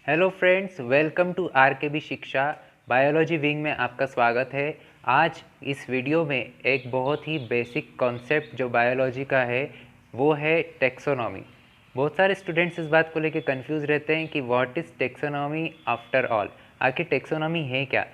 Hello friends, welcome to RKB Shiksha biology wing में आपका स्वागत है। आज इस वीडियो में एक बहुत ही बेसिक कॉन्सेप्ट जो बायोलॉजी का है वो है टेक्सोनॉमी। बहुत सारे स्टूडेंट्स इस बात को लेकर कंफ्यूज रहते हैं कि what is taxonomy after all, आखिर टेक्सोनॉमी है क्या।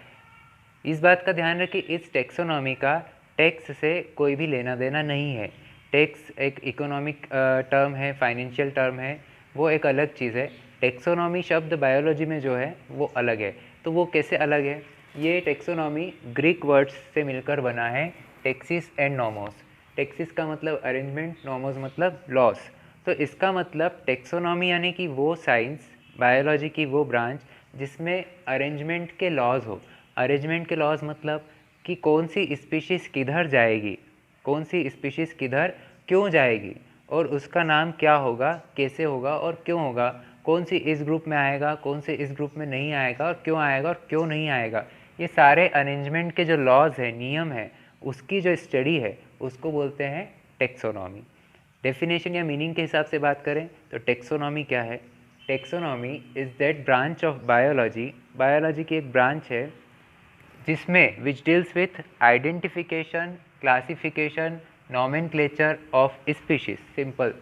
इस बात का ध्यान रखें, इस टेक्सोनॉमी का टैक्स से कोई भी लेना देना नहीं है। टैक्स एक इकोनॉमिक टर्म है, फाइनेंशियल टर्म है, वो एक अलग चीज़ है। टेक्सोनॉमी शब्द बायोलॉजी में जो है वो अलग है। तो वो कैसे अलग है? ये टेक्सोनॉमी ग्रीक वर्ड्स से मिलकर बना है, टेक्सिस एंड नोमोस। टेक्सिस का मतलब अरेंजमेंट, नोमोस मतलब लॉस। तो इसका मतलब टेक्सोनॉमी यानी कि वो साइंस, बायोलॉजी की वो ब्रांच जिसमें अरेंजमेंट के लॉज हो। अरेंजमेंट के लॉज मतलब कि कौन सी स्पीशीज़ किधर जाएगी, कौन सी स्पीशीज़ किधर क्यों जाएगी, और उसका नाम क्या होगा, कैसे होगा और क्यों होगा, कौन सी इस ग्रुप में आएगा, कौन से इस ग्रुप में नहीं आएगा और क्यों नहीं आएगा। ये सारे अरेंजमेंट के जो लॉज है, नियम है, उसकी जो स्टडी है उसको बोलते हैं टेक्सोनॉमी। डेफिनेशन या मीनिंग के हिसाब से बात करें तो टेक्सोनॉमी क्या है? Taxonomy is that branch of biology, biology की एक ब्रांच है जिसमें which deals with identification, classification, nomenclature of species. Simple,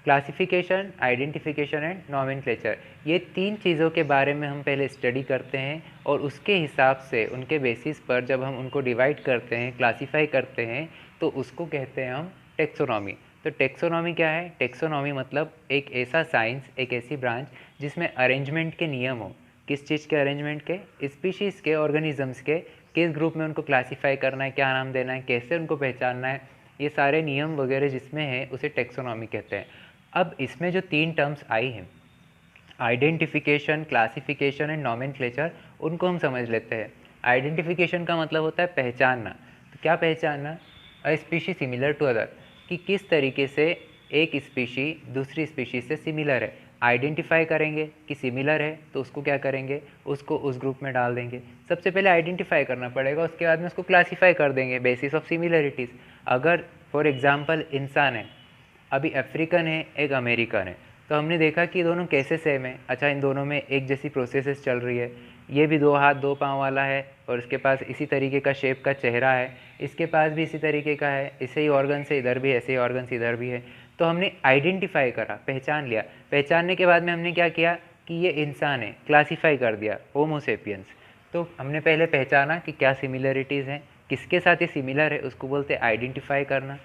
classification, identification and nomenclature, ये तीन चीज़ों के बारे में हम पहले स्टडी करते हैं और उसके हिसाब से, उनके बेसिस पर जब हम उनको डिवाइड करते हैं, क्लासीफाई करते हैं, तो उसको कहते हैं हम टेक्सोनॉमी। तो टेक्सोनॉमी क्या है? टेक्सोनॉमी मतलब एक ऐसा साइंस, एक ऐसी ब्रांच जिसमें अरेंजमेंट के नियम हो। किस चीज़ के अरेंजमेंट के? स्पीशीज़ के, ऑर्गेनिजम्स के, किस ग्रुप में उनको क्लासीफाई करना है, क्या नाम देना है, कैसे उनको पहचानना है, ये सारे नियम वगैरह जिसमें है उसे टेक्सोनॉमी कहते हैं। अब इसमें जो तीन टर्म्स आई हैं, आइडेंटिफिकेशन, क्लासिफिकेशन एंड नॉमेनक्लेचर, उनको हम समझ लेते हैं। आइडेंटिफिकेशन का मतलब होता है पहचानना। तो क्या पहचानना? A species similar to other, कि किस तरीके से एक स्पीशी दूसरी स्पीशी से सिमिलर है। आइडेंटिफाई करेंगे कि सिमिलर है तो उसको क्या करेंगे, उसको उस ग्रुप में डाल देंगे। सबसे पहले आइडेंटिफाई करना पड़ेगा, उसके बाद में उसको क्लासीफाई कर देंगे बेसिस ऑफ सिमिलरिटीज़। अगर फॉर एग्जांपल इंसान है, अभी अफ्रीकन है, एक अमेरिकन है, तो हमने देखा कि दोनों कैसे सेम है। अच्छा, इन दोनों में एक जैसी प्रोसेसेस चल रही है। ये भी 2 हाथ 2 पाँव वाला है और इसके पास इसी तरीके का शेप का चेहरा है, इसके पास भी इसी तरीके का है, ऐसे ही ऑर्गन से इधर भी, ऐसे ही ऑर्गन से इधर भी है। तो हमने आइडेंटिफाई करा, पहचान लिया। पहचानने के बाद में हमने क्या किया कि ये इंसान है, क्लासीफाई कर दिया, होमो सेपियंस। तो हमने पहले पहचाना कि क्या सिमिलरिटीज़ हैं, किसके साथ ये सिमिलर है, उसको बोलते हैं आइडेंटिफाई करना।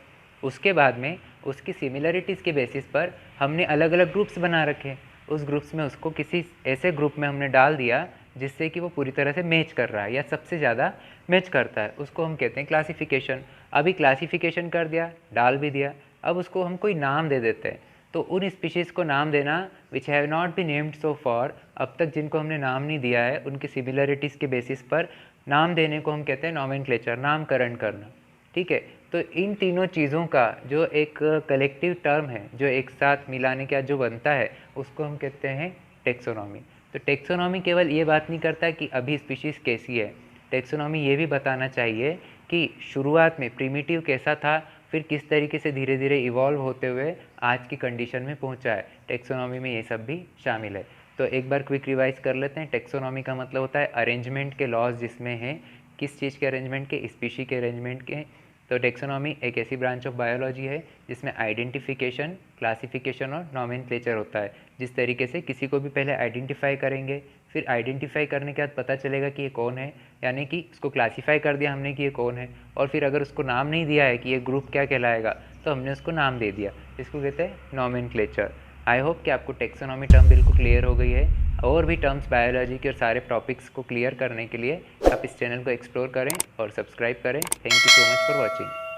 उसके बाद में उसकी सिमिलरिटीज़ के बेसिस पर हमने अलग अलग ग्रुप्स बना रखे। उस ग्रुप्स में उसको किसी ऐसे ग्रुप में हमने डाल दिया जिससे कि वो पूरी तरह से मैच कर रहा है या सबसे ज़्यादा मैच करता है, उसको हम कहते हैं क्लासिफिकेशन। अभी क्लासिफिकेशन कर दिया, डाल भी दिया, अब उसको हम कोई नाम दे देते हैं। तो उन स्पीशीज़ को नाम देना which have not be named so for, अब तक जिनको हमने नाम नहीं दिया है, उनकी सिमिलरिटीज़ के बेसिस पर नाम देने को हम कहते हैं नॉमेनक्लेचर, नामकरण करना। ठीक है, तो इन तीनों चीज़ों का जो एक कलेक्टिव टर्म है, जो एक साथ मिलाने के बाद जो बनता है, उसको हम कहते हैं टेक्सोनॉमी। तो टेक्सोनॉमी केवल ये बात नहीं करता कि अभी स्पीशीज़ कैसी है, टेक्सोनॉमी ये भी बताना चाहिए कि शुरुआत में प्रिमिटिव कैसा था, फिर किस तरीके से धीरे धीरे इवॉल्व होते हुए आज की कंडीशन में पहुंचा है। टेक्सोनॉमी में ये सब भी शामिल है। तो एक बार क्विक रिवाइज कर लेते हैं। टेक्सोनॉमी का मतलब होता है अरेंजमेंट के लॉज जिसमें हैं, किस चीज़ के अरेंजमेंट के? स्पीशी के अरेंजमेंट के। तो टेक्सोनॉमी एक ऐसी ब्रांच ऑफ बायोलॉजी है जिसमें आइडेंटिफिकेशन, क्लासिफिकेशन और नॉमेनक्लेचर होता है। जिस तरीके से किसी को भी पहले आइडेंटिफाई करेंगे, फिर आइडेंटिफाई करने के बाद पता चलेगा कि ये कौन है, यानी कि उसको क्लासीफाई कर दिया हमने कि ये कौन है, और फिर अगर उसको नाम नहीं दिया है कि ये ग्रुप क्या कहलाएगा, तो हमने उसको नाम दे दिया, इसको कहते हैं नॉमेनक्लेचर। आई होप कि आपको टेक्सोनॉमी टर्म बिल्कुल क्लियर हो गई है। और भी टर्म्स बायोलॉजी के और सारे टॉपिक्स को क्लियर करने के लिए आप इस चैनल को एक्सप्लोर करें और सब्सक्राइब करें। Thank you so much for watching.